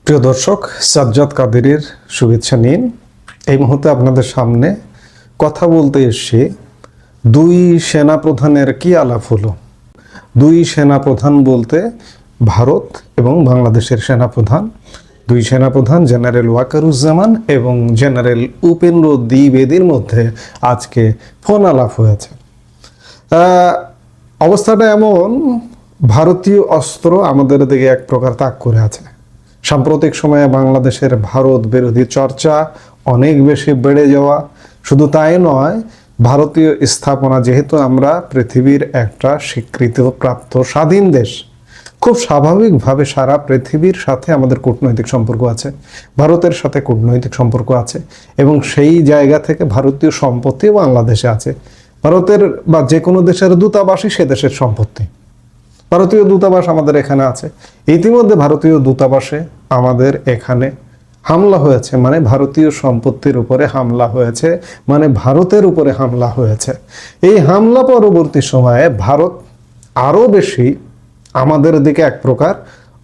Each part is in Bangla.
প্রিয় দর্শক, সাজ্জাদ কাদেরের শুভেচ্ছা নিন। এই মুহূর্তে আপনাদের সামনে কথা বলতে এসে দুই সেনাপ্রধানের কি আলাপ হলো। দুই সেনাপ্রধান বলতে ভারত এবং বাংলাদেশের সেনাপ্রধান, দুই সেনাপ্রধান জেনারেল ওয়াকারুজ্জামান এবং জেনারেল উপেন্দ্র দ্বিবেদীর মধ্যে আজকে ফোন আলাপ হয়েছে। অবস্থাটা এমন, ভারতীয় অস্ত্র আমাদের দিকে এক প্রকার তাক করে আছে। সাম্প্রতিক সময়ে বাংলাদেশের ভারত বিরোধী চর্চা অনেক বেশি বেড়ে যাওয়া, শুধু তাই নয়, ভারতীয় স্থাপনা, যেহেতু আমরা পৃথিবীর একটা স্বীকৃতিপ্রাপ্ত স্বাধীন দেশ, খুব স্বাভাবিকভাবে সারা পৃথিবীর সাথে আমাদের কূটনৈতিক সম্পর্ক আছে, ভারতের সাথে কূটনৈতিক সম্পর্ক আছে এবং সেই জায়গা থেকে ভারতীয় সম্পত্তি বাংলাদেশে আছে। ভারতের বা যে কোনো দেশের দূতাবাসই সে দেশের সম্পত্তি। ভারতীয় দূতাবাস আমাদের এখানে আছে। ইতিমধ্যে ভারতীয় দূতাবাসে আমাদের এখানে হামলা হয়েছে, মানে ভারতীয় সম্পত্তির উপরে হামলা হয়েছে, মানে ভারতের উপরে হামলা হয়েছে। এই হামলা পরবর্তী সময়ে ভারত আরো বেশি আমাদের দিকে এক প্রকার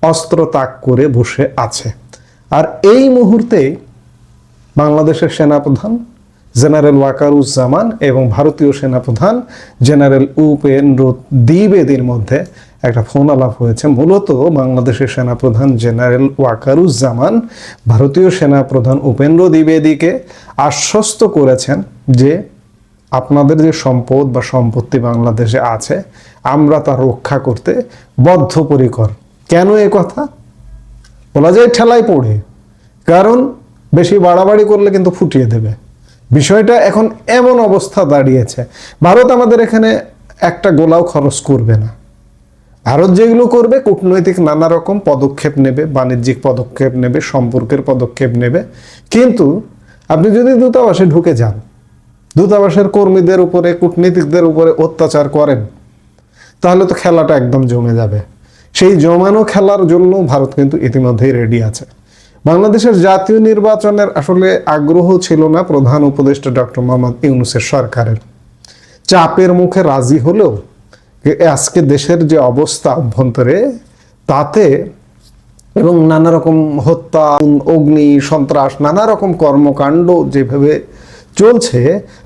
অস্ত্র তাক করে বসে আছে। আর এই মুহূর্তে বাংলাদেশের সেনাপ্রধান জেনারেল ওয়াকারুজ্জামান এবং ভারতীয় সেনাপ্রধান জেনারেল উপেন্দ্র দ্বিবেদীর মধ্যে একটা ফোন আলাপ হয়েছে। মূলত বাংলাদেশের সেনাপ্রধান জেনারেল ওয়াকারুজ্জামান ভারতীয় সেনাপ্রধান উপেন্দ্র দ্বিবেদীকে আশ্বস্ত করেছেন যে আপনাদের যে সম্পদ বা সম্পত্তি বাংলাদেশে আছে, আমরা তা রক্ষা করতে বদ্ধপরিকর। কেন এ কথা বলা যায়? ঠেলায় পড়ে, কারণ বেশি বাড়াবাড়ি করলে কিন্তু ফুটিয়ে দেবে। বিষয়টা এখন এমন অবস্থা দাঁড়িয়েছে, ভারত আমাদের এখানে একটা গোলাও খরচ করবে না। ভারত যেগুলো করবে, কূটনৈতিক নানা রকম পদক্ষেপ নেবে, বাণিজ্যিক পদক্ষেপ নেবে, সম্পর্কের পদক্ষেপ নেবে। কিন্তু আপনি যদি দূতাবাসে ঢুকে যান, দূতাবাসের কর্মীদের উপরে, কূটনীতিকদের উপরে অত্যাচার করেন, তাহলে তো খেলাটা একদম জমে যাবে। সেই জমানো খেলার জন্য ভারত কিন্তু ইতিমধ্যেই রেডি আছে। বাংলাদেশের জাতীয় নির্বাচনের আসলে আগ্রহ ছিল না প্রধান উপদেষ্টা ডক্টর মোহাম্মদ ইউনূসের সরকারের। চাপের মুখে রাজি হলেও আজকে দেশের যে অবস্থা অভ্যন্তরে, তাতে এবং নানা রকম হত্যা, অগ্নি, সন্ত্রাস, নানা রকম কর্মকাণ্ড যেভাবে চলছে,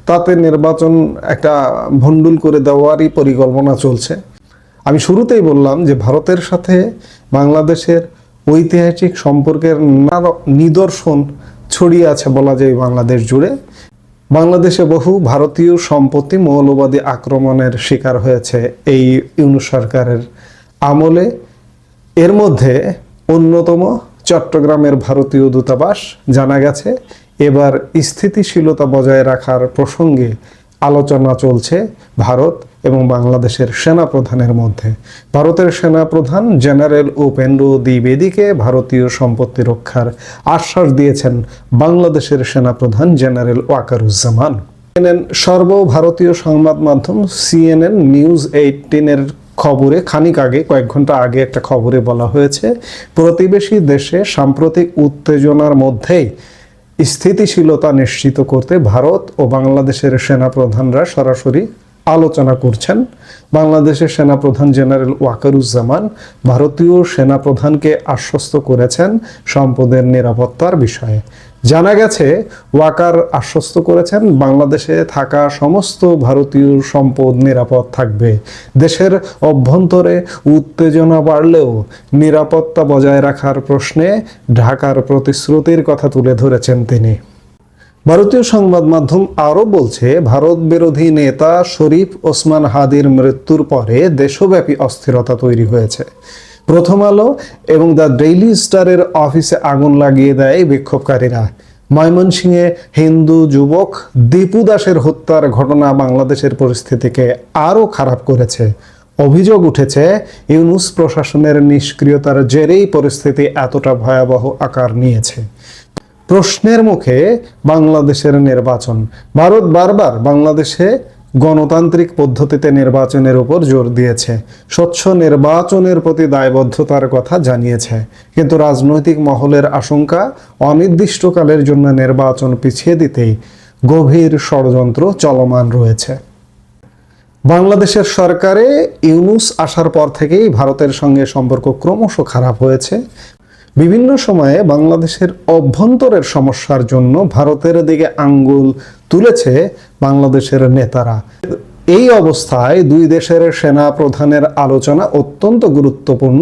তাতে নির্বাচন একটা ভণ্ডুল করে দেওয়ারই পরিকল্পনা চলছে। আমি শুরুতেই বললাম যে ভারতের সাথে বাংলাদেশের ঐতিহাসিক সম্পর্কের নিদর্শন ছড়িয়ে আছে বলা যায় বাংলাদেশ জুড়ে। বাংলাদেশে বহু ভারতীয় সম্পত্তি মৌলবাদী আক্রমণের শিকার হয়েছে এই ইউনূস সরকারের আমলে। এর মধ্যে অন্যতম চট্টগ্রামের ভারতীয় দূতাবাস। জানা গেছে এবার স্থিতিশীলতা বজায় রাখার প্রসঙ্গে আলোচনা চলছে ভারত এবং বাংলাদেশের সেনাপ্রধানের মধ্যে। ভারতের সেনাপ্রধান জেনারেল উপেন্দ্র দ্বিবেদীকে ভারতীয় সম্পত্তি রক্ষার আশ্বাস দিয়েছেন বাংলাদেশের সেনাপ্রধান জেনারেল ওয়াকারুজ্জামান। সর্বভারতীয় সংবাদ মাধ্যম CNN নিউজ 18-এর খবরে খানিক আগে, কয়েক ঘন্টা আগে একটা খবরে বলা হয়েছে, প্রতিবেশী দেশে সাম্প্রতিক উত্তেজনার মধ্যেই স্থিতিশীলতা নিশ্চিত করতে ভারত ও বাংলাদেশের সেনাপ্রধানরা সরাসরি আলোচনা করছেন। বাংলাদেশের সেনাপ্রধান জেনারেল ওয়াকারুজ্জামান ভারতীয় সেনাপ্রধানকে আশ্বস্ত করেছেন সম্পদের নিরাপত্তার বিষয়ে। জানা গেছে ওয়াকার আশ্বস্ত করেছেন বাংলাদেশে থাকা সমস্ত ভারতীয় সম্পদ নিরাপদ থাকবে। দেশের অভ্যন্তরে উত্তেজনা বাড়লেও নিরাপত্তা বজায় রাখার প্রশ্নে ঢাকার প্রতিশ্রুতির কথা তুলে ধরেছেন তিনি। ভারতীয় সংবাদ মাধ্যম আরও বলছে, ভারত বিরোধী নেতা শরীফ ওসমান হাদির মৃত্যুর পরে দেশব্যাপী অস্থিরতা তৈরি হয়েছে। প্রথম আলো এবং দ্য ডেইলি স্টারের অফিসে আগুন লাগিয়ে দেয় বিক্ষোভকারীরা। ময়মনসিংহে হিন্দু যুবক দীপু দাসের হত্যার ঘটনা বাংলাদেশের পরিস্থিতিকে আরও খারাপ করেছে। অভিযোগ উঠেছে, ইউনূস প্রশাসনের নিষ্ক্রিয়তার জেরেই পরিস্থিতি এতটা ভয়াবহ আকার নিয়েছে। প্রশ্নের মুখে বাংলাদেশের নির্বাচন। ভারত বারবার বাংলাদেশে গণতান্ত্রিক পদ্ধতিতে নির্বাচনের উপর জোর দিয়েছে, স্বচ্ছ নির্বাচনের প্রতি দায়বদ্ধতার কথা জানিয়েছে। কিন্তু রাজনৈতিক মহলের আশঙ্কা, অনির্দিষ্টকালের জন্য নির্বাচন পিছিয়ে দিতেই গভীর ষড়যন্ত্র চলমান রয়েছে। বাংলাদেশের সরকারে ইউনূস আসার পর থেকেই ভারতের সঙ্গে সম্পর্ক ক্রমশ খারাপ হয়েছে। বিভিন্ন সময়ে বাংলাদেশের অভ্যন্তরের সমস্যার জন্য ভারতের দিকে আঙ্গুল তুলেছে বাংলাদেশের নেতারা। এই অবস্থায় দুই দেশের সেনা প্রধানের আলোচনা অত্যন্ত গুরুত্বপূর্ণ।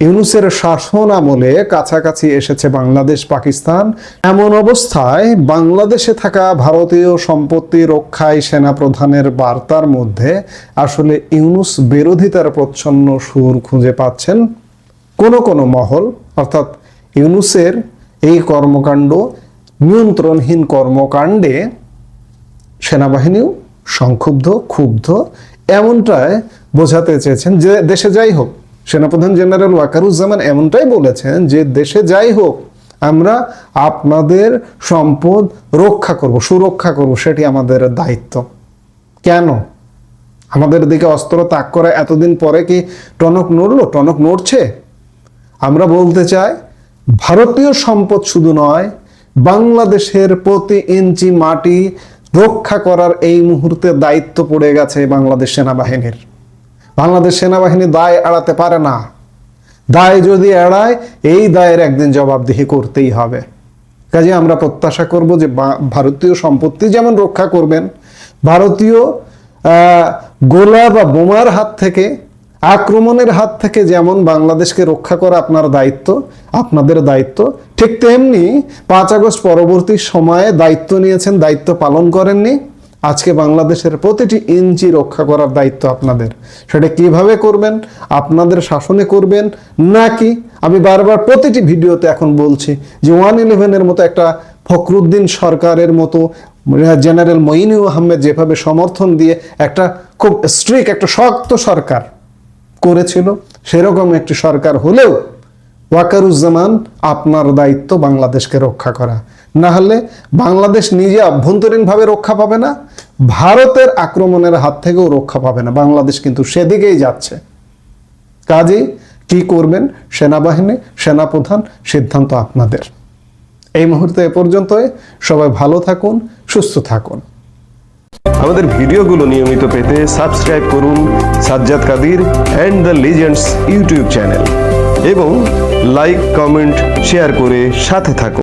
ইউনূসের শাসন আমলে কাছাকাছি এসেছে বাংলাদেশ পাকিস্তান। এমন অবস্থায় বাংলাদেশে থাকা ভারতীয় সম্পত্তি রক্ষায় সেনা প্রধানের বার্তার মধ্যে আসলে ইউনূস বিরোধিতার প্রচ্ছন্ন সুর খুঁজে পাচ্ছেন কোনো মহল। অর্থাৎ ইউনূসের এই কর্মকাণ্ড, নিয়ন্ত্রণহীন কর্মকাণ্ডে সেনাবাহিনীও সংক্ষুব্ধ, ক্ষুব্ধ, এমনটাই বোঝাতে চেয়েছেন যে দেশে যাই হোক, সেনাপ্রধান জেনারেল ওয়াকারুজ্জামান এমনটাই বলেছেন যে দেশে যাই হোক আমরা আপনাদের সম্পদ রক্ষা করব, সুরক্ষা করব, সেটি আমাদের দায়িত্ব। কেন আমাদের দিকে অস্ত্র তাক করা এতদিন পরে কি টনক নড়লো? টনক নড়ছে। আমরা বলতে চাই, ভারতীয় সম্পদ শুধু নয়, বাংলাদেশের প্রতি ইঞ্চি মাটি রক্ষা করার এই মুহূর্তে দায়িত্ব পড়ে গেছে বাংলাদেশ সেনাবাহিনীর। বাংলাদেশ সেনাবাহিনী দায় এড়াতে পারে না। দায় যদি এড়ায়, এই দায়ের একদিন জবাবদিহি করতেই হবে। কাজে আমরা প্রত্যাশা করব যে ভারতীয় সম্পত্তি যেমন রক্ষা করবেন, ভারতীয় গোলা বা বোমার হাত থেকে, আক্রমণের হাত থেকে যেমন বাংলাদেশকে রক্ষা করা আপনার দায়িত্ব, আপনাদের দায়িত্ব, ঠিক তেমনি 5 আগস্ট পরবর্তী সময়ে দায়িত্ব নিয়েছেন, দায়িত্ব পালন করেননি। আজকে বাংলাদেশের প্রতিটি ইঞ্চি রক্ষা করার দায়িত্ব আপনাদের। সেটা কিভাবে করবেন? আপনাদের শাসনে করবেন, নাকি আমি বারবার প্রতিটি ভিডিওতে এখন বলছি যে 111-এর মতো একটা ফখরুদ্দিন সরকারের মতো, জেনারেল মঈনুল আহমেদ যেভাবে সমর্থন দিয়ে একটা খুব স্ট্রিক্ট, একটা শক্ত সরকার করেছিল, সেরকম একটি সরকার হলেও ওয়াকারুজ্জামান আপনার দায়িত্ব বাংলাদেশকে রক্ষা করা। না হলে বাংলাদেশ নিজে অভ্যন্তরীণভাবে রক্ষা পাবে না, ভারতের আক্রমণের হাত থেকেও রক্ষা পাবে না। বাংলাদেশ কিন্তু সেদিকেই যাচ্ছে। কাজেই কি করবেন? সেনাবাহিনী, সেনাপ্রধান, সিদ্ধান্ত আপনাদের। এই মুহূর্তে এ পর্যন্তই। সবাই ভালো থাকুন, সুস্থ থাকুন। আমাদের ভিডিওগুলো নিয়মিত পেতে সাবস্ক্রাইব করুন Sajjad Kadir and the legends YouTube channel এবং লাইক, কমেন্ট, শেয়ার করে সাথে থাকুন।